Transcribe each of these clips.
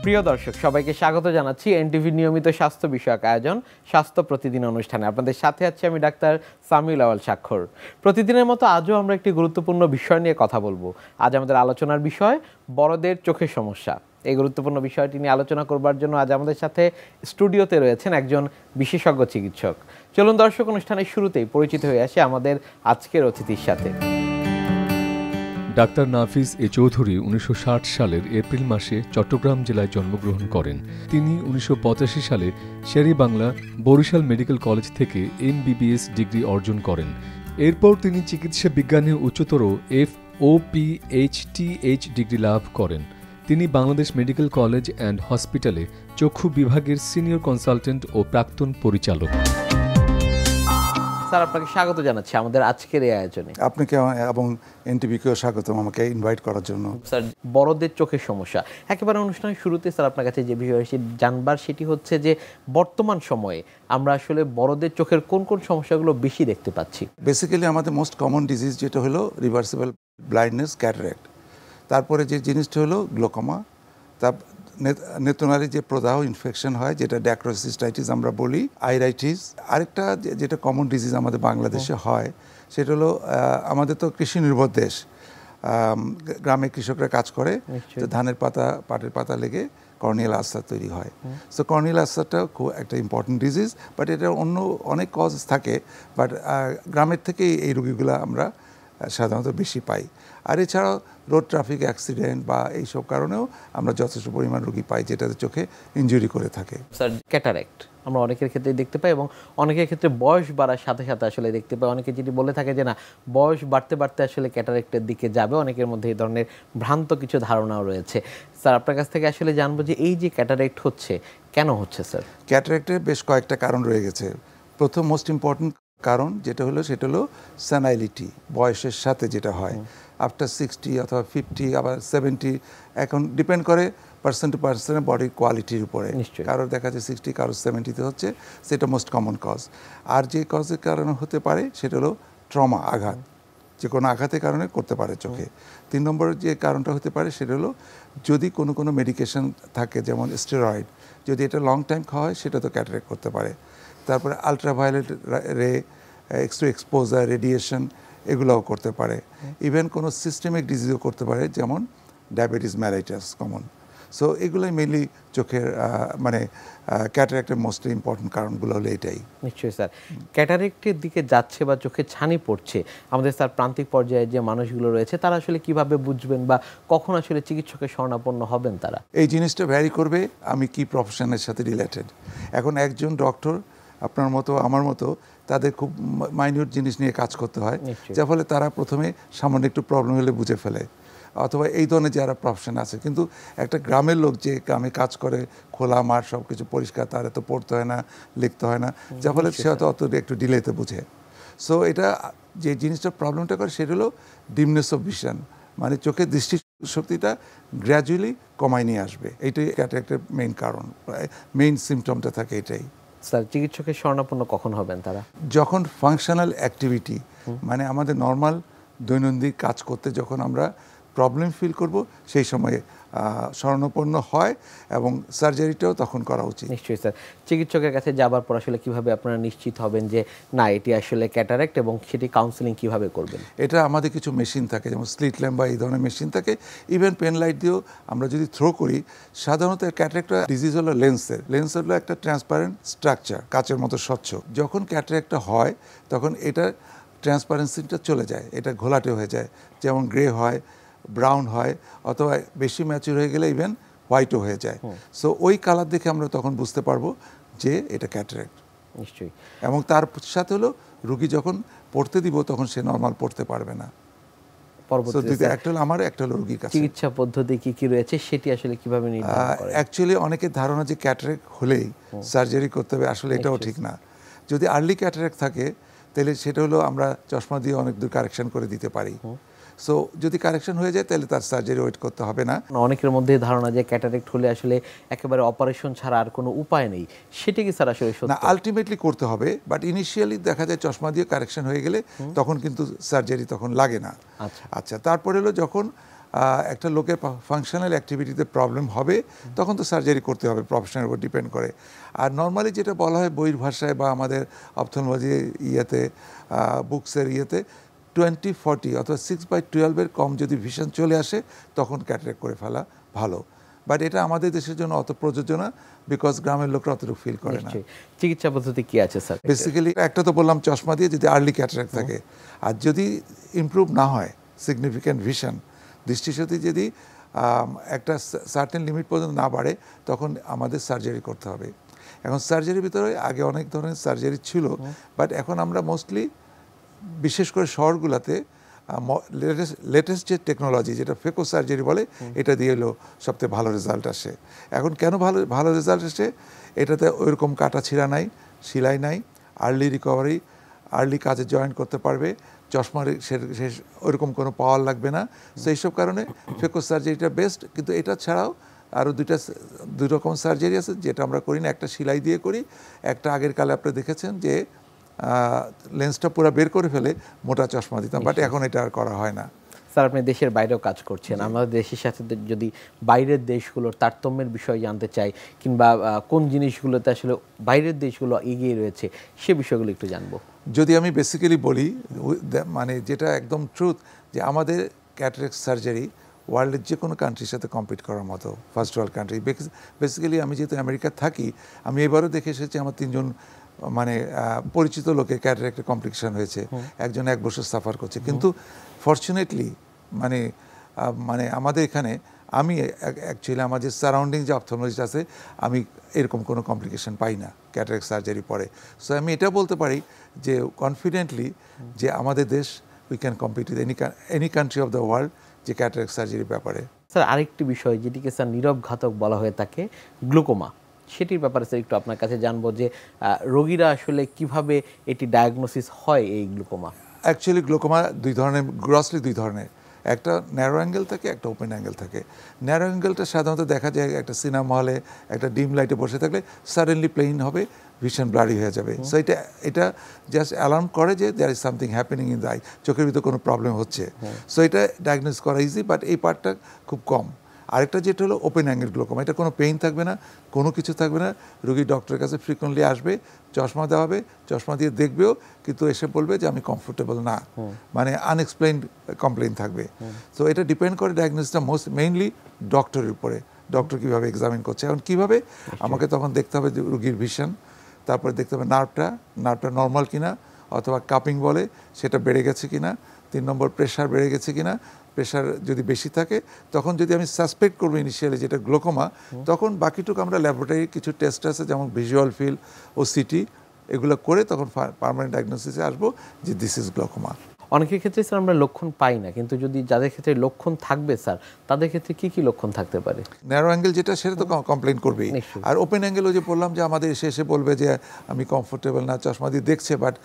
প্রিয় দর্শক সবাইকে স্বাগত জানাচ্ছি এনটিভির নিয়মিত স্বাস্থ্য বিষয়ক আয়োজন স্বাস্থ্য প্রতিদিন অনুষ্ঠানে। আপনাদের সাথে আছি আমি ডাক্তার সামিউল আওয়াল স্বাক্ষর। প্রতিদিনের মতো আজও আমরা একটি গুরুত্বপূর্ণ বিষয় নিয়ে কথা বলবো। আজ আমাদের আলোচনার বিষয় বড়দের চোখের সমস্যা। এই গুরুত্বপূর্ণ বিষয়টি নিয়ে আলোচনা করবার জন্য আজ আমাদের সাথে স্টুডিওতে রয়েছেন একজন বিশেষজ্ঞ চিকিৎসক। চলুন দর্শক, অনুষ্ঠানের শুরুতেই পরিচিত হয়ে আসে আমাদের আজকের অতিথির সাথে। ডাক্তার নাফিস এ চৌধুরী 1960 সালের এপ্রিল মাসে চট্টগ্রাম জেলায় জন্মগ্রহণ করেন। তিনি 1985 সালে শের-ই-বাংলা বরিশাল মেডিকেল কলেজ থেকে MBBS ডিগ্রি অর্জন করেন। এরপর তিনি চিকিৎসা বিজ্ঞানে উচ্চতর FOPHTH ডিগ্রি লাভ করেন। তিনি বাংলাদেশ মেডিকেল কলেজ অ্যান্ড হসপিটালে চক্ষু বিভাগের সিনিয়র কনসালটেন্ট ও প্রাক্তন পরিচালক। স্যার, আপনাকে স্বাগত জানাচ্ছি আমাদের আজকের এই আয়োজনে। আপনাকে এবং এনটিভিকেও স্বাগতম আমাকে ইনভাইট করার জন্য। স্যার, বড়দের চোখের সমস্যা একেবারে অনুষ্ঠানের শুরুতে স্যার আপনার কাছে যে বিষয় জানবার সেটি হচ্ছে যে বর্তমান সময়ে আমরা আসলে বড়দের চোখের কোন কোন সমস্যাগুলো বেশি দেখতে পাচ্ছি? বেসিক্যালি আমাদের মোস্ট কমন ডিজিজ যেটা হলো রিভার্সিবল ব্লাইন্ডনেস, ক্যাটারাক্ট। তারপরে যে জিনিসটা হলো গ্লোকোমা, তার নেত্রনালী যে প্রদাহ ইনফেকশন হয় যেটা ড্যাক্রোসিস্টাইটিস আমরা বলি, আইরাইটিস। আরেকটা যেটা কমন ডিজিজ আমাদের বাংলাদেশে হয় সেটা হলো আমাদের তো কৃষি নির্ভর দেশ, গ্রামে কৃষকরা কাজ করে, তো ধানের পাতা পাটের পাতা লেগে কর্নিয়াল আলসার তৈরি হয়। সো কর্নিয়াল আলসারটা খুব একটা ইম্পর্টেন্ট ডিজিজ, বাট এটা অন্য অনেক কজ থাকে, বাট গ্রামের থেকে এই রোগীগুলো আমরা সাধারণত বেশি পাই। আর এছাড়াও রোড ট্রাফিক অ্যাক্সিডেন্ট বা এইসব কারণেও আমরা যথেষ্ট পরিমাণ রোগী পাই যেটাতে চোখে ইনজুরি করে থাকে। স্যার, ক্যাটারাক্ট আমরা অনেকের ক্ষেত্রে দেখতে পাই এবং অনেকের ক্ষেত্রে বয়স বাড়ার সাথে সাথে আসলে দেখতে পাই। অনেকে যেটি বলে থাকে যে না, বয়স বাড়তে বাড়তে আসলে ক্যাটারাক্টের দিকে যাবে। অনেকের মধ্যে এই ধরনের ভ্রান্ত কিছু ধারণাও রয়েছে। স্যার, আপনার কাছ থেকে আসলে জানবো যে এই যে ক্যাটারাক্ট হচ্ছে কেন হচ্ছে? স্যার, ক্যাটারাক্টের বেশ কয়েকটা কারণ রয়ে গেছে। প্রথম মোস্ট ইম্পর্টেন্ট কারণ যেটা হলো সেটা হলো সেনাইলিটি, বয়সের সাথে যেটা হয় আফটার 60 অথবা 50 আবার 70, এখন ডিপেন্ড করে পার্সন টু পার্সনের বডির কোয়ালিটির উপরে। কারোর দেখা যায় 60, কারোর 70-তে হচ্ছে, সেটা মোস্ট কমন কজ। আর যে কজের কারণে হতে পারে সেটা হলো ট্রমা, আঘাত, যে কোনো আঘাতের কারণে করতে পারে চোখে। 3 নম্বর যে কারণটা হতে পারে সেটা হলো যদি কোনো মেডিকেশন থাকে, যেমন স্টেরয়েড, যদি এটা লং টাইম খাওয়া হয় সেটা তো ক্যাটারাক্ট করতে পারে। তারপরে আলট্রাভায়োলেট রে, এক্সপোজার, রেডিয়েশন, এগুলোও করতে পারে। ইভেন কোনো সিস্টেমিক ডিজিজও করতে পারে, যেমন ডায়াবেটিস মেলাইটাস কমন। সো এগুলোই মেনলি চোখের মানে ক্যাটারাক্টের মোস্ট ইম্পর্টেন্ট কারণগুলো হলো এটাই। নিশ্চয়ই স্যার, ক্যাটারাক্টের দিকে যাচ্ছে বা চোখে ছানি পড়ছে, আমাদের স্যার প্রান্তিক পর্যায়ে যে মানুষগুলো রয়েছে তারা আসলে কিভাবে বুঝবেন বা কখন আসলে চিকিৎসকের শরণাপন্ন হবেন তারা? এই জিনিসটা ভ্যারি করবে আমি কি প্রফেশনের সাথে রিলেটেড। এখন একজন ডক্টর আপনার মতো আমার মতো তাদের খুব মাইনিউট জিনিস নিয়ে কাজ করতে হয়, যার ফলে তারা প্রথমে সামান্য একটু প্রবলেম হলে বুঝে ফেলে, অথবা এই ধরনের যারা প্রফেশন আছে। কিন্তু একটা গ্রামের লোক যে গ্রামে কাজ করে, খোলা মাঠ, সব কিছু পরিষ্কার, তার এত পড়তে হয় না, লিখতে হয় না, যার ফলে সে হয়তো অত একটু ডিলেতে বুঝে। সো এটা যে জিনিসটা প্রবলেমটা করে সেটা হলো ডিমনেস অফ ভিশন, মানে চোখের দৃষ্টিশক্তিটা গ্র্যাজুয়ালি কমায় নিয়ে আসবে। এইটাই ক্যাটারাক্টের মেইন কারণ, মেইন সিমটমটা থাকে এটাই। স্যার, চিকিৎসকের শরণাপন্ন কখন হবেন তারা? যখন ফাংশনাল অ্যাক্টিভিটি, মানে আমাদের নর্মাল দৈনন্দিন কাজ করতে যখন আমরা প্রবলেম ফিল করব, সেই সময়ে শরণাপন্ন হয়, এবং সার্জারিটাও তখন করা উচিত। নিশ্চয়ই স্যার, চিকিৎসকের কাছে যাবার পর আসলে কিভাবে আপনারা নিশ্চিত হবেন যে না এটি আসলে ক্যাটারাক্ট, এবং সেটি কাউন্সেলিং কিভাবে করবেন? এটা আমাদের কিছু মেশিন থাকে, যেমন স্লিট ল্যাম্প বা এই ধরনের মেশিন থাকে। ইভেন পেন লাইট দিয়েও আমরা যদি থ্রো করি, সাধারণত ক্যাটারাক্ট ডিজিজ হলো লেন্সের। লেন্স হলো একটা ট্রান্সপারেন্ট স্ট্রাকচার, কাচের মতো স্বচ্ছ। যখন ক্যাটারাক্টটা হয় তখন এটা ট্রান্সপারেন্সিটা চলে যায়, এটা ঘোলাটে হয়ে যায়, যেমন গ্রে হয়, ব্রাউন হয়, অথবা বেশি ম্যাচিউর হয়ে গেলে ইভেন হোয়াইটও হয়ে যায়। সো ওই কালার দেখে আমরা তখন বুঝতে পারবো যে এটা ক্যাটারাক্ট। নিশ্চয়ই। এবং তার সাথে হলো রুগী যখন পড়তে দিব তখন সে নর্মাল পড়তে পারবে না। পরবর্তীতে একটা হলো আমার, একটা হলো রুগীর কাছে। চিকিৎসা পদ্ধতি কি কি রয়েছে সেটি আসলে কিভাবে নির্ধারণ করেন? অ্যাকচুয়ালি অনেকের ধারণা যে ক্যাটারাক্ট হলেই সার্জারি করতে হবে, আসলে এটাও ঠিক না। যদি আর্লি ক্যাটারাক্ট থাকে তাহলে সেটা হলো আমরা চশমা দিয়ে অনেক দূর কারেকশন করে দিতে পারি। সো যদি কারেকশন হয়ে যায় তাহলে তার সার্জারি ওয়েট করতে হবে না। অনেকের মধ্যে ধারণা যে ক্যাটারাক্ট হলে আসলে একেবারে অপারেশন ছাড়া আর কোনো উপায় নেই, সেটি কি স্যার আসলে সত্য? না, আলটিমেটলি করতে হবে, বাট ইনিশিয়ালি দেখা যায় চশমা দিয়ে কারেকশন হয়ে গেলে তখন কিন্তু সার্জারি তখন লাগে না। আচ্ছা, তারপরে হলো যখন একটা লোকের ফাংশনাল অ্যাক্টিভিটিতে প্রবলেম হবে, তখন তো সার্জারি করতে হবে, প্রফেশনের উপর ডিপেন্ড করে। আর নর্মালি যেটা বলা হয় বইয়ের ভাষায় বা আমাদের অপথলমোলজি ইয়েতে, বুকসের ইয়েতে, 20/40 অথবা 6/12 কম যদি ভিশন চলে আসে তখন ক্যাটারাক্ট করে ফেলা ভালো। বাট এটা আমাদের দেশের জন্য অত প্রযোজ্য না, বিকজ গ্রামের লোকরা অতটুকু ফিল করে না। চিকিৎসা পদ্ধতি কি আছে স্যার? বেসিক্যালি একটা তো বললাম চশমা দিয়ে যদি আর্লি ক্যাটারাক্ট থাকে, আর যদি ইমপ্রুভ না হয় সিগনিফিক্যান্ট ভিশন, দৃষ্টিশক্তি যদি একটা সার্টেন লিমিট পর্যন্ত না বাড়ে, তখন আমাদের সার্জারি করতে হবে। এখন সার্জারির ভিতরে আগে অনেক ধরনের সার্জারি ছিল, বাট এখন আমরা মোস্টলি বিশেষ করে শহরগুলোতে লেটেস্ট যে টেকনোলজি, যেটা ফেকো সার্জারি বলে, এটা দিয়ে এলো সবথেকে ভালো রেজাল্ট আসে। এখন কেন ভালো রেজাল্ট আসে? এটাতে ওইরকম কাটা ছিঁড়া নাই, সেলাই নাই, আর্লি রিকভারি, আর্লি কাজে জয়েন করতে পারবে, চশমার ওইরকম কোনো পাওয়ার লাগবে না। সো এইসব কারণে ফেকো সার্জারিটা বেস্ট। কিন্তু এটা ছাড়াও আরও দুই রকম সার্জারি আছে, যেটা আমরা করি না। একটা সেলাই দিয়ে করি, একটা আগের কালে আপনি দেখেছেন যে লেন্সটা পুরো বের করে ফেলে মোটা চশমা দিতাম, বাট এখন এটা আর করা হয় না। স্যার, আপনি দেশের বাইরেও কাজ করছেন, আমাদের দেশের সাথে যদি বাইরের দেশগুলোর তারতম্যের বিষয় জানতে চাই, কিংবা কোন জিনিসগুলোতে আসলে বাইরের দেশগুলো এগিয়ে রয়েছে, সে বিষয়গুলো একটু জানবো। যদি আমি বেসিক্যালি বলি, মানে যেটা একদম ট্রুথ, যে আমাদের ক্যাটারাক্ট সার্জারি ওয়ার্ল্ডের যে কোনো কান্ট্রির সাথে কম্পিট করার মতো, ফার্স্ট ওয়ার্ল্ড কান্ট্রি। বেসিক্যালি আমি যেহেতু আমেরিকা থাকি, আমি এবারও দেখে এসেছি আমার 3 জন মানে পরিচিত লোকের ক্যাটারাক্টের কমপ্লিকেশন হয়েছে, একজন 1 বছর সাফার করছে। কিন্তু ফর্চুনেটলি মানে আমাদের এখানে আমি অ্যাকচুয়ালি আমার যে সারাউন্ডিং যে অপথলমোলজিস্ট আছে, আমি এরকম কোনো কমপ্লিকেশন পাই না ক্যাটারাক্ট সার্জারি পরে। সো আমি এটা বলতে পারি যে কনফিডেন্টলি যে আমাদের দেশ we can compete with any country of the world যে ক্যাটারাক্ট সার্জারির ব্যাপারে। স্যার, আরেকটি বিষয় যেটিকে স্যার নীরব ঘাতক বলা হয়ে থাকে, গ্লুকোমা, সেটির ব্যাপারে স্যার একটু আপনার কাছে জানবো যে রোগীরা আসলে কিভাবে এটি ডায়াগনোসিস হয় এই গ্লুকোমা। অ্যাকচুয়ালি গ্লুকোমা গ্রসলি দুই ধরনের। একটা ন্যারো অ্যাঙ্গেল থাকে, একটা ওপেন অ্যাঙ্গেল থাকে। ন্যারো অ্যাঙ্গেলটা সাধারণত দেখা যায় একটা সিনেমা হলে একটা ডিম লাইটে বসে থাকলে সাডেনলি প্লেইন হবে, ভিশন ব্লারি হয়ে যাবে। সো এটা জাস্ট অ্যালার্ম করে যে there is something happening in the eye, চোখের ভিতরে কোনো প্রবলেম হচ্ছে। সো এটা ডায়াগনোস করা ইজি, বাট এই পার্টটা খুব কম। আরেকটা যেটা হলো ওপেন অ্যাঙ্গেল গ্লুকোমা, এটা কোনো পেইন থাকবে না, কোনো কিছু থাকবে না। রোগী ডক্টরের কাছে ফ্রিকোয়েন্টলি আসবে, চশমা দেওয়া হবে, চশমা দিয়ে দেখবেও, কিন্তু এসে বলবে যে আমি কমফোর্টেবল না, মানে আনএক্সপ্লেইনড কমপ্লেইন থাকবে। তো এটা ডিপেন্ড করে ডায়াগনোসিসটা মেইনলি ডক্টরের উপরে, ডক্টর কীভাবে এক্সামিন করছে। এখন কীভাবে আমাকে তখন দেখতে হবে যে রোগীর ভিশন, তারপরে দেখতে হবে নার্ভটা নর্মাল কিনা, অথবা কাপিং বলে সেটা বেড়ে গেছে কিনা, 3 নম্বর প্রেশার বেড়ে গেছে কিনা। প্রেশার যদি বেশি থাকে, তখন যদি আমি সাসপেক্ট করবো ইনিশিয়ালি যেটা গ্লুকোমা, তখন বাকিটুকু আমরা ল্যাবরেটরি কিছু টেস্ট আছে, যেমন ভিজুয়াল ফিল ও সিটি, এগুলো করে তখন পার্মানেন্ট ডায়াগনোসিসে আসবো যে দিস ইজ গ্লুকোমা। অনেকের ক্ষেত্রে স্যার আমরা লক্ষণ পাই না, কিন্তু যদি যাদের ক্ষেত্রে লক্ষণ থাকবে স্যার, তাদের ক্ষেত্রে কি কি লক্ষণ থাকতে পারে? ন্যারো অ্যাঙ্গেল যেটা, সেটা তো কমপ্লেন করবেই। আর ওপেন অ্যাঙ্গেল ওই যে বললাম যে আমাদের এসে বলবে যে আমি কমফোর্টেবল না, চশমা দিয়ে দেখছে, বাট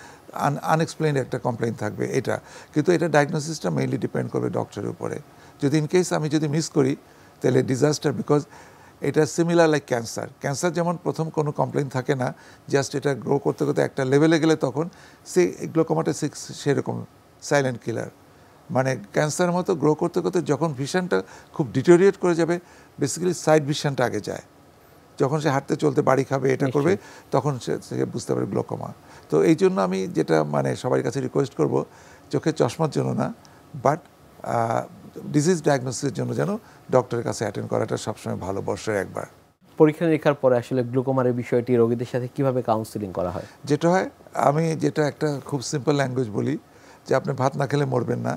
আনএক্সপ্লেইনড একটা কমপ্লেন থাকবে এটা। কিন্তু এটা ডায়াগনোসিসটা মেইনলি ডিপেন্ড করবে ডক্টরের উপরে। যদি ইন কেস আমি যদি মিস করি, তাহলে ডিজাস্টার, বিকজ এটা সিমিলার লাইক ক্যান্সার যেমন প্রথম কোনো কমপ্লেন থাকে না, জাস্ট এটা গ্রো করতে করতে একটা লেভেলে গেলে তখন গ্লুকোমাটা সেরকম সাইলেন্ট কিলার। মানে ক্যান্সারের মতো গ্রো করতে করতে যখন ভিশনটা খুব ডিটোরিয়েট করে যাবে, বেসিক্যালি সাইড ভিশনটা আগে যায়। যখন সে হাঁটতে চলতে বাড়ি খাবে, এটা করবে, তখন সে বুঝতে পারবে গ্লুকোমা। তো এই জন্য আমি যেটা মানে সবার কাছে রিকোয়েস্ট করব, চোখে চশমার জন্য না, বাট ডিজিজ ডায়াগনোসিসের জন্য যেন ডক্টরের কাছে অ্যাটেন্ড করাটা সবসময় ভালো, বর্ষে একবার। পরীক্ষা নিরীক্ষার পরে আসলে গ্লুকোমার বিষয়টি রোগীদের সাথে কিভাবে কাউন্সিলিং করা হয়? যেটা হয়, আমি যেটা একটা খুব সিম্পল ল্যাঙ্গুয়েজ বলি, যে আপনি ভাত না খেলে মরবেন না,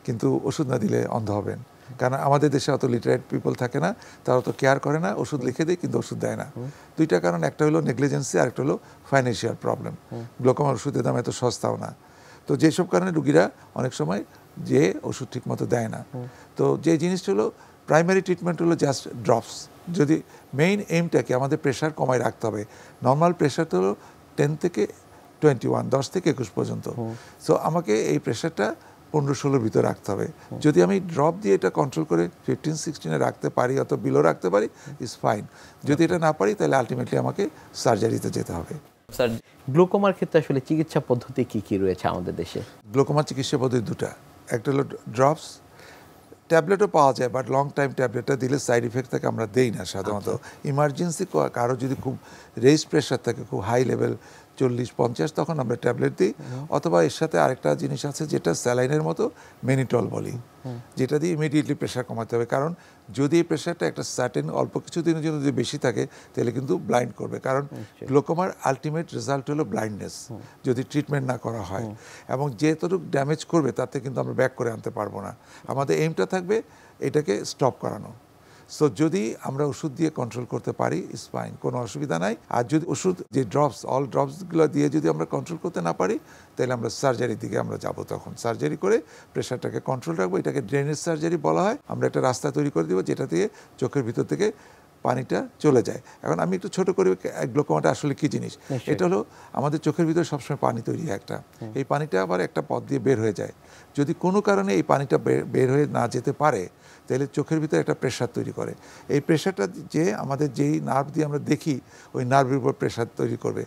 কিন্তু ওষুধ না দিলে অন্ধ হবেন। কারণ আমাদের দেশে অত লিটারেট পিপল থাকে না, তারা অত কেয়ার করে না, ওষুধ লিখে দেয় কিন্তু ওষুধ দেয় না। দুইটা কারণ, একটা হলো নেগলিজেন্সি, আরেকটা হলো ফাইন্যান্সিয়াল প্রবলেম। গ্লুকোমার ওষুধের দাম এত সস্তাও না। তো যেসব কারণে রুগীরা অনেক সময় যে ওষুধ ঠিক মতো দেয় না। তো যে জিনিসটা হলো প্রাইমারি ট্রিটমেন্ট হলো জাস্ট ড্রপস। যদি মেইন এইমটাকে আমাদের প্রেশার কমায় রাখতে হবে। নর্মাল প্রেশার তো হলো 10 থেকে 21, 10 থেকে 21 পর্যন্ত। সো আমাকে এই প্রেশারটা 15-16 ভিতরে রাখতে হবে। যদি আমি ড্রপ দিয়ে এটা কন্ট্রোল করে 15-16 রাখতে পারি, অত বিলো রাখতে পারি, ইজ ফাইন। যদি এটা না পারি, তাহলে আলটিমেটলি আমাকে সার্জারিতে যেতে হবে। স্যার, গ্লুকোমার ক্ষেত্রে আসলে চিকিৎসা পদ্ধতি কি কি রয়েছে আমাদের দেশে? গ্লুকোমার চিকিৎসা পদ্ধতি দুটা, একটা হলো ড্রপস, ট্যাবলেটও পাওয়া যায়, বাট লং টাইম ট্যাবলেটটা দিলে সাইড ইফেক্ট থাকে, আমরা দেই না সাধারণত। ইমার্জেন্সি কারো যদি খুব রেজ প্রেশার থাকে, খুব হাই লেভেল 40-50, তখন আমরা ট্যাবলেট দিই। অথবা এর সাথে আরেকটা জিনিস আছে যেটা স্যালাইনের মতো, মেনিটল বলি, যেটা দিয়ে ইমিডিয়েটলি প্রেশার কমাতে হবে। কারণ যদি এই প্রেশারটা একটা সার্টেন অল্প কিছুদিনের জন্য যদি বেশি থাকে তাহলে কিন্তু ব্লাইন্ড করবে। কারণ গ্লোকোমার আলটিমেট রেজাল্ট হলো ব্লাইন্ডনেস যদি ট্রিটমেন্ট না করা হয়, এবং যেতটুকু ড্যামেজ করবে তাতে কিন্তু আমরা ব্যাক করে আনতে পারবো না। আমাদের এইমটা থাকবে এটাকে স্টপ করানো। সো যদি আমরা ওষুধ দিয়ে কন্ট্রোল করতে পারি, ইজ ফাইন, কোনো অসুবিধা নাই। আর যদি ওষুধ যে ড্রপস, অল ড্রপসগুলো দিয়ে যদি আমরা কন্ট্রোল করতে না পারি, তাহলে আমরা সার্জারির দিকে আমরা যাব। তখন সার্জারি করে প্রেশারটাকে কন্ট্রোল রাখবো। এটাকে ড্রেনেজ সার্জারি বলা হয়। আমরা একটা রাস্তা তৈরি করে দিব যেটা দিয়ে চোখের ভিতর থেকে পানিটা চলে যায়। এখন আমি একটু ছোট করে, গ্লোকোমাটা আসলে কি জিনিস, এটা হলো আমাদের চোখের ভিতরে সবসময় পানি তৈরি হয় একটা, এই পানিটা আবার একটা পথ দিয়ে বের হয়ে যায়। যদি কোনো কারণে এই পানিটা বের হয়ে না যেতে পারে, তাহলে চোখের ভিতরে একটা প্রেশার তৈরি করে। এই প্রেশারটা যে আমাদের যেই নার্ভ দিয়ে আমরা দেখি, ওই নার্ভের উপর প্রেশার তৈরি করবে।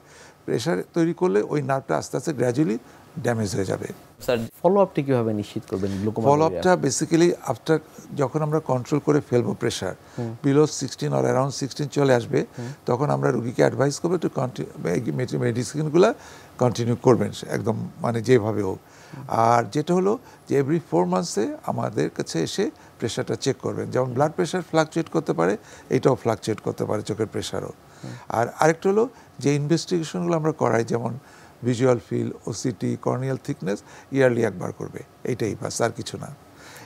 প্রেশার তৈরি করলে ওই নার্ভটা আস্তে আস্তে গ্র্যাজুয়ালি ড্যামেজ হয়ে যাবে। স্যার, ফলো আপটি কিভাবে নিশ্চিত করবেন? ফলো আপটা বেসিক্যালি আফটার যখন আমরা কন্ট্রোল করে ফেলবো প্রেশার বিলো 16 অর অ্যারাউন্ড 16 চলে আসবে, তখন আমরা রুগীকে অ্যাডভাইস করবো একটু মেডিসিনগুলো কন্টিনিউ করবেন একদম, মানে যেভাবে হোক। আর যেটা হলো যে এভরি 4 মান্থসে আমাদের কাছে এসে প্রেশারটা চেক করবেন। যেমন ব্লাড প্রেশার ফ্লাকচুয়েট করতে পারে, এটাও ফ্লাকচুয়েট করতে পারে, চোখের প্রেশারও। আর আরেকটা হলো যে ইনভেস্টিগেশনগুলো আমরা করাই, যেমন visual field, OCT, corneal thickness, yearly একবার করবে, এইটাই বাস, আর কিছু না।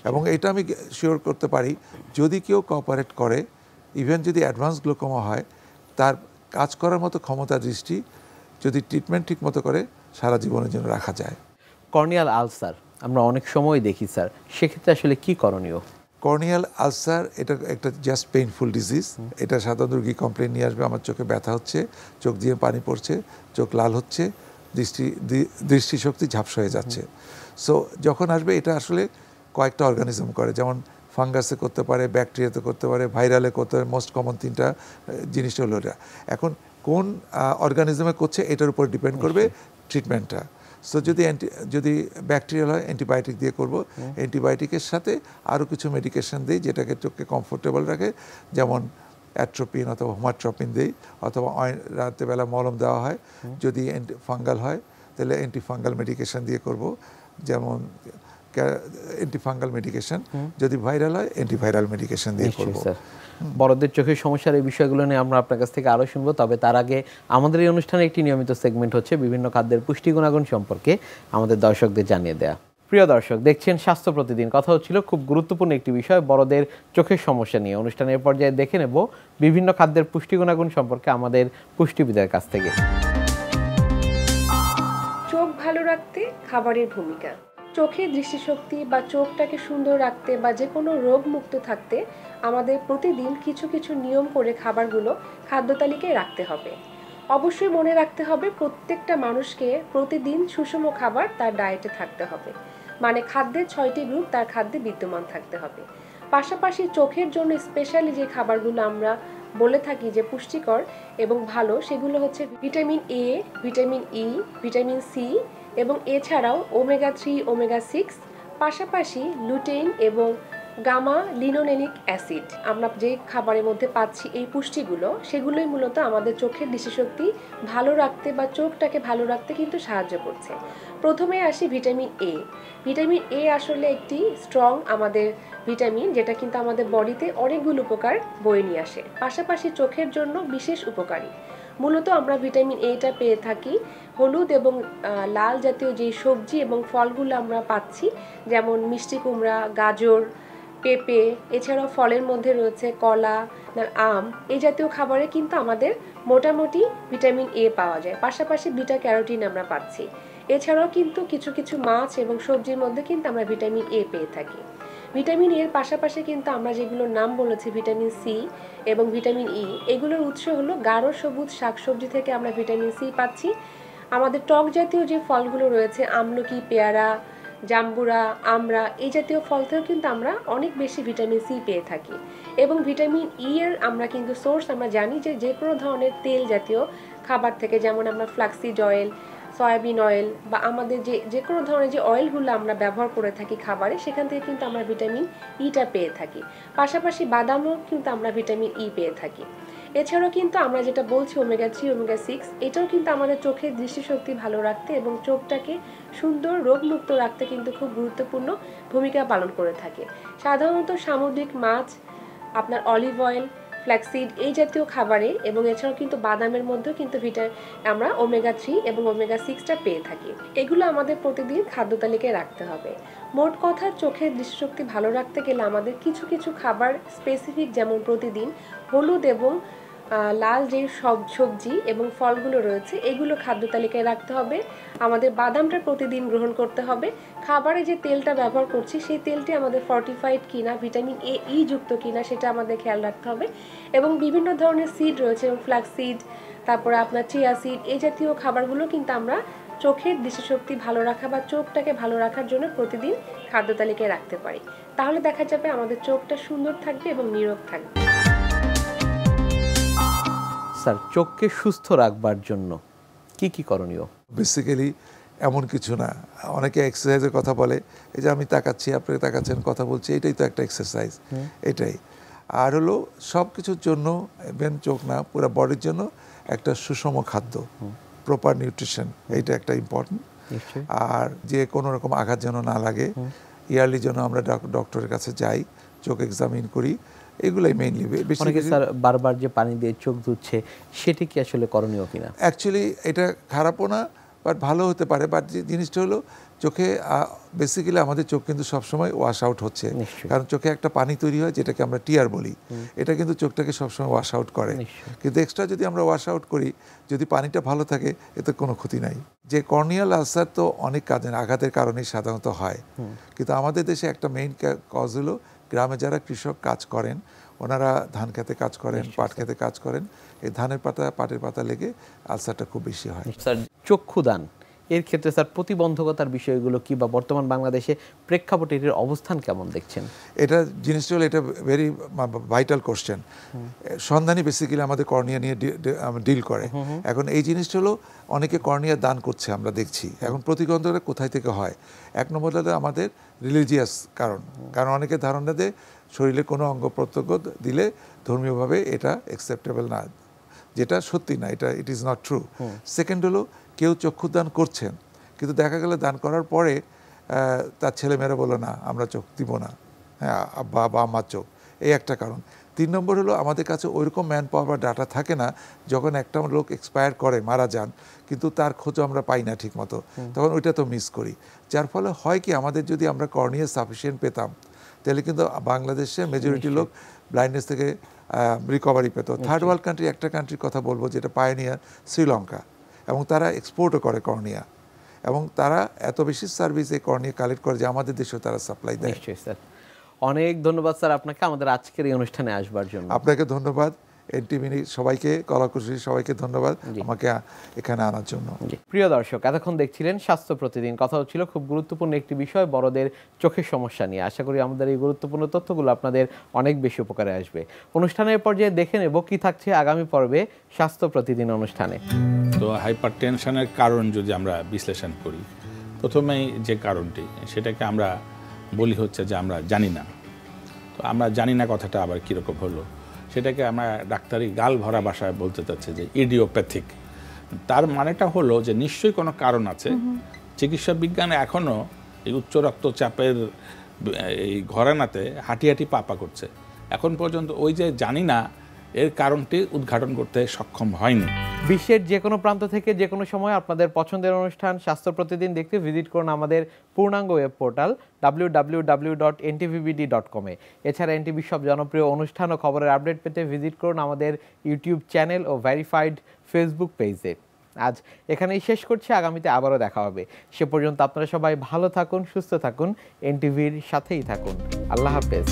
এবং এটা আমি শিওর করতে পারি, যদি কেউ কোঅপারেট করে, ইভেন যদি অ্যাডভান্স গ্লোকোমা হয়, তার কাজ করার মতো ক্ষমতা দৃষ্টি যদি ট্রিটমেন্ট ঠিক মতো করে, সারা জীবনের জন্য রাখা যায়। কর্নিয়াল আলসার আমরা অনেক সময় দেখি স্যার, সেক্ষেত্রে আসলে কি করণীয়? কর্নিয়াল আলসার এটা একটা জাস্ট পেইনফুল ডিজিজ। এটা সাধারণত রোগী কমপ্লেন নিয়ে আসবে, আমার চোখে ব্যথা হচ্ছে, চোখ দিয়ে পানি পড়ছে, চোখ লাল হচ্ছে, দৃষ্টিশক্তি ঝাপসা হয়ে যাচ্ছে। সো যখন আসবে, এটা আসলে কয়েকটা অর্গানিজম করে, যেমন ফাঙ্গাসে করতে পারে, ব্যাকটেরিয়াতে করতে পারে, ভাইরালে করতে পারে। মোস্ট কমন 3টা জিনিসটা হলো এটা। এখন কোন অর্গানিজমে করছে এটার উপর ডিপেন্ড করবে ট্রিটমেন্টটা। সো যদি ব্যাকটেরিয়াল হয়, অ্যান্টিবায়োটিক দিয়ে করব। অ্যান্টিবায়োটিকের সাথে আরও কিছু মেডিকেশন দিই যেটাকে চোখকে কমফোর্টেবল রাখে, যেমন অ্যাট্রোপিন অথবা হোমাট্রপিন দিই, অথবা রাত্রেবেলা মলম দেওয়া হয়। যদি ফাঙ্গাল হয় তাহলে অ্যান্টিফাঙ্গাল মেডিকেশন দিয়ে করব, যেমন অ্যান্টিফাঙ্গাল মেডিকেশন। যদি ভাইরাল হয়, অ্যান্টিভাইরাল মেডিকেশন দিয়ে করব। বড়দের চোখের সমস্যার এই বিষয়গুলো নিয়ে আমরা আপনার কাছ থেকে আরও শুনবো। তবে তার আগে আমাদের এই অনুষ্ঠানে একটি নিয়মিত সেগমেন্ট হচ্ছে বিভিন্ন খাদ্যের পুষ্টি গুণাগুণ সম্পর্কে আমাদের দর্শকদের জানিয়ে দেয়া। প্রিয় দর্শক, দেখছেন স্বাস্থ্য প্রতিদিন। কথা হচ্ছিল খুব গুরুত্বপূর্ণ একটি বিষয়, বড়দের চোখের সমস্যা নিয়ে। অনুষ্ঠানের পর্যায়ে দেখে নেব বিভিন্ন খাদ্যের পুষ্টি গুণাগুণ সম্পর্কে আমাদের পুষ্টিবিদের কাছ থেকে। চোখ ভালো রাখতে খাবারের ভূমিকা। চোখের দৃষ্টিশক্তি বা চোখটাকে সুন্দর রাখতে বা যে কোনো রোগ মুক্ত থাকতে আমাদের প্রতিদিন কিছু কিছু নিয়ম করে খাবারগুলো খাদ্য তালিকায় রাখতে হবে। অবশ্যই মনে রাখতে হবে, প্রত্যেকটা মানুষকে প্রতিদিন সুষম খাবার তার ডায়েটে থাকতে হবে, মানে খাদ্যের 6টি গ্রুপ তার খাদ্যে বিদ্যমান থাকতে হবে। পাশাপাশি চোখের জন্য স্পেশালি যে খাবারগুলো আমরা বলে থাকি যে পুষ্টিকর এবং ভালো, সেগুলো হচ্ছে vitamin A, vitamin E, vitamin C এবং এছাড়াও ওমেগা 3, ওমেগা 6, পাশাপাশি লুটেইন এবং গামা লিনোলেনিক অ্যাসিড। আমরা যে খাবারের মধ্যে পাচ্ছি এই পুষ্টিগুলো, সেগুলোই মূলত আমাদের চোখের দৃষ্টিশক্তি ভালো রাখতে বা চোখটাকে ভালো রাখতে কিন্তু সাহায্য করছে। প্রথমে আসি ভিটামিন এ। ভিটামিন এ আসলে একটি স্ট্রং আমাদের ভিটামিন, যেটা কিন্তু আমাদের বডিতে অনেকগুলো উপকার বয়ে নিয়ে আসে, পাশাপাশি চোখের জন্য বিশেষ উপকারী। মূলত আমরা ভিটামিন এটা পেয়ে থাকি হলুদ এবং লাল জাতীয় যে সবজি এবং ফলগুলো আমরা পাচ্ছি, যেমন মিষ্টি কুমড়া, গাজর, পেঁপে, এছাড়াও ফলের মধ্যে রয়েছে কলা, আম, এই জাতীয় খাবারে কিন্তু আমাদের মোটামুটি ভিটামিন এ পাওয়া যায়। পাশাপাশি বিটা ক্যারোটিন আমরা পাচ্ছি। এছাড়াও কিন্তু কিছু কিছু মাছ এবং সবজির মধ্যে কিন্তু আমরা ভিটামিন এ পেয়ে থাকি। ভিটামিন এর পাশাপাশি কিন্তু আমরা যেগুলোর নাম বলেছি ভিটামিন সি এবং ভিটামিন ই, এগুলোর উৎস হলো গাঢ় সবুজ শাকসবজি থেকে আমরা ভিটামিন সি পাচ্ছি। আমাদের টক জাতীয় যে ফলগুলো রয়েছে, আমলকি, পেয়ারা, জাম্বুরা, আমড়া, এই জাতীয় ফল থেকেও কিন্তু আমরা অনেক বেশি ভিটামিন সি পেয়ে থাকি। এবং ভিটামিন ই এর আমরা কিন্তু সোর্স আমরা জানি যে কোনো ধরনের তেল জাতীয় খাবার থেকে, যেমন আমরা ফ্লাক্সিড অয়েল, সয়াবিন অয়েল বা আমাদের যে কোনো ধরনের যে অয়েলগুলো আমরা ব্যবহার করে থাকি খাবারে, সেখান থেকে কিন্তু আমরা ভিটামিন ইটা পেয়ে থাকি। পাশাপাশি বাদামও কিন্তু আমরা ভিটামিন ই পেয়ে থাকি। এছাড়াও কিন্তু আমরা যেটা বলছি ওমেগা 3, ওমেগা 6, এটাও কিন্তু আমাদের চোখের দৃষ্টিশক্তি ভালো রাখতে এবং চোখটাকে সুন্দর রোগমুক্ত রাখতে কিন্তু খুব গুরুত্বপূর্ণ ভূমিকা পালন করে থাকে। সাধারণত সামুদ্রিক মাছ, আপনার অলিভ অয়েল, ফ্ল্যাক্সিড এই জাতীয় খাবারে এবং এছাড়াও কিন্তু বাদামের মধ্যেও কিন্তু আমরা ওমেগা 3 এবং ওমেগা 6টা পেয়ে থাকি। এগুলো আমাদের প্রতিদিন খাদ্য তালিকায় রাখতে হবে। মোট কথা, চোখের দৃষ্টিশক্তি ভালো রাখতে গেলে আমাদের কিছু কিছু খাবার স্পেসিফিক, যেমন প্রতিদিন হলুদ এবং লাল যে সবজি এবং ফলগুলো রয়েছে এগুলো খাদ্য তালিকায় রাখতে হবে। আমাদের বাদামটা প্রতিদিন গ্রহণ করতে হবে। খাবারে যে তেলটা ব্যবহার করছি সেই তেলটি আমাদের ফর্টিফাইড কিনা, ভিটামিন এ ই যুক্ত কিনা সেটা আমাদের খেয়াল রাখতে হবে। এবং বিভিন্ন ধরনের সিড রয়েছে, এবং ফ্ল্যাক্সিড, তারপরে আপনার চিয়া সিড, এই জাতীয় খাবারগুলো কিন্তু আমরা চোখের দৃষ্টিশক্তি ভালো রাখা বা চোখটাকে ভালো রাখার জন্য প্রতিদিন খাদ্য তালিকায় রাখতে পারি। তাহলে দেখা যাবে আমাদের চোখটা সুন্দর থাকবে এবং নীরব থাকবে। স্যার, চোখকে সুস্থ রাখবার জন্য কি কি করণীয়? বেসিক্যালি এমন কিছু না, অনেকে এক্সারসাইজের কথা বলে, এই যে আমি তাকাচ্ছি, আপনি তাকাচ্ছেন, কথা বলছি, এটাই তো একটা এক্সারসাইজ। এটাই। আর হলো সব কিছুর জন্য, ইভেন চোখ না, পুরো বডির জন্য একটা সুষম খাদ্য, প্রপার নিউট্রিশন, এইটা একটা ইম্পর্টেন্ট। আর যে কোনো রকম আঘাত যেন না লাগে, ইয়ারলি যেন আমরা ডক্টরের কাছে যাই, চোখ এক্সামিন করি, এগুলাই মেইনলি। অনেকে স্যার বারবার যে পানি দিয়ে চোখ ধুচ্ছে, সেটি কি আসলে করণীয় কিনা? অ্যাকচুয়ালি এটা খারাপও না, বাট ভালো হতে পারে। বাট যে জিনিসটা হলো, চোখে বেসিক্যালি আমাদের চোখ কিন্তু সবসময় ওয়াশ আউট হচ্ছে, কারণ চোখে একটা পানি তৈরি হয় যেটাকে আমরা টিয়ার বলি, এটা কিন্তু চোখটাকে সবসময় ওয়াশ আউট করে। কিন্তু এক্সট্রা যদি আমরা ওয়াশ আউট করি, যদি পানিটা ভালো থাকে, এতে কোনো ক্ষতি নাই। যে কর্নিয়াল আলসার তো অনেক কাজের আঘাতের কারণেই সাধারণত হয়, কিন্তু আমাদের দেশে একটা মেইন কজ হলো, গ্রামে যারা কৃষক কাজ করেন, ওনারা ধান খেতে কাজ করেন, পাট খেতে কাজ করেন, এই ধানের পাতা, পাটের পাতা লেগে আলসারটা খুব বেশি হয়। স্যার, চক্ষুদান এর ক্ষেত্রে স্যার প্রতিবন্ধকতার বিষয়গুলো কি, বা বর্তমান বাংলাদেশে প্রেক্ষাপটে এর অবস্থান কেমন দেখছেন? এটা জিনিসটা হলো, এটা ভেরি ভাইটাল কোশ্চেন। সন্ধানী বেসিক্যালি আমাদের কর্নিয়া নিয়ে ডিল করে। এখন এই জিনিসটা হলো, অনেকে কর্নিয়া দান করছে আমরা দেখছি। এখন প্রতিবন্ধকতা কোথায় থেকে হয়? এক নম্বর হলো আমাদের রিলিজিয়াস কারণ অনেকে ধারণা দেয় শরীরে কোনো অঙ্গ প্রত্যঙ্গ দিলে ধর্মীয়ভাবে এটা অ্যাকসেপ্টেবল না, যেটা সত্যি না, এটা it is not true. Second হলো, কেউ চক্ষুদান করছেন, কিন্তু দেখা গেল দান করার পরে তার ছেলেমেয়েরা বলো না আমরা চোখ দিব না, হ্যাঁ, আব্বা বা আমার চোখ, এই একটা কারণ। 3 নম্বর হলো, আমাদের কাছে ওইরকম ম্যান পাওয়ার বা ডাটা থাকে না, যখন একটা লোক এক্সপায়ার করে, মারা যান, কিন্তু তার খোঁজও আমরা পাই না ঠিক মতো, তখন ওইটা তো মিস করি। যার ফলে হয় কি, আমাদের যদি আমরা কর্নিয়া সাফিসিয়েন্ট পেতাম, তাহলে কিন্তু বাংলাদেশের মেজরিটি লোক ব্লাইন্ডনেস থেকে রিকভারি পেত। থার্ড ওয়ার্ল্ড কান্ট্রি, একটা কান্ট্রির কথা বলবো যেটা পায়োনিয়ার, শ্রীলঙ্কা, এবং তারা এক্সপোর্টও করে কর্নিয়া, এবং তারা এত বেশি সার্ভিস এই কর্নিয়া কালেক্ট করে যে আমাদের দেশেও তারা সাপ্লাই দেয়। নিশ্চয়ই স্যার, অনেক ধন্যবাদ স্যার আপনাকে আমাদের আজকের এই অনুষ্ঠানে আসবার জন্য। আপনাকে ধন্যবাদ, এনটিভি সবাইকে, কলাকুশলী সবাইকে ধন্যবাদ আমাকে এখানে আনার জন্য। প্রিয় দর্শক, এতক্ষণ দেখছিলেন স্বাস্থ্য প্রতিদিন। কথা হচ্ছিল খুব গুরুত্বপূর্ণ একটি বিষয়, বড়দের চোখের সমস্যা নিয়ে। আশা করি আমাদের এই গুরুত্বপূর্ণ তথ্যগুলো আপনাদের অনেক বেশি উপকারে আসবে। অনুষ্ঠানের পর্যায়ে দেখে নেব কি থাকছে আগামী পর্বে স্বাস্থ্য প্রতিদিন অনুষ্ঠানে। তো হাইপার টেনশনের কারণ যদি আমরা বিশ্লেষণ করি, প্রথমেই যে কারণটি, সেটাকে আমরা বলি হচ্ছে যে আমরা জানি না। তো আমরা জানি না কথাটা আবার কীরকম হলো, সেটাকে আমরা ডাক্তারি গাল ভরা ভাষায় বলতে চাচ্ছি যে ইডিওপ্যাথিক। তার মানেটা হলো যে নিশ্চয়ই কোনো কারণ আছে। চিকিৎসা বিজ্ঞানে এখনও এই উচ্চ রক্তচাপের এই ঘরানাতে হাঁটি হাঁটি পাপা করছে। এখন পর্যন্ত ওই যে জানি না এর কারণটি উদ্ঘাটন করতে সক্ষম হয়নি। বিশ্বের যে কোনো প্রান্ত থেকে যে কোনো সময় আপনাদের পছন্দের অনুষ্ঠান স্বাস্থ্য প্রতিদিন দেখতে ভিজিট করুন আমাদের পূর্ণাঙ্গ ওয়েব পোর্টাল www.ntvbd.com এ। এছাড়া এনটিভি সব জনপ্রিয় অনুষ্ঠান ও খবরের আপডেট পেতে ভিজিট করুন আমাদের ইউটিউব চ্যানেল ও ভেরিফাইড ফেসবুক পেজে। আজ এখানেই শেষ করছি, আগামীতে আবারও দেখা হবে। সে পর্যন্ত আপনারা সবাই ভালো থাকুন, সুস্থ থাকুন, এনটিভির সাথেই থাকুন। আল্লাহ হাফেজ।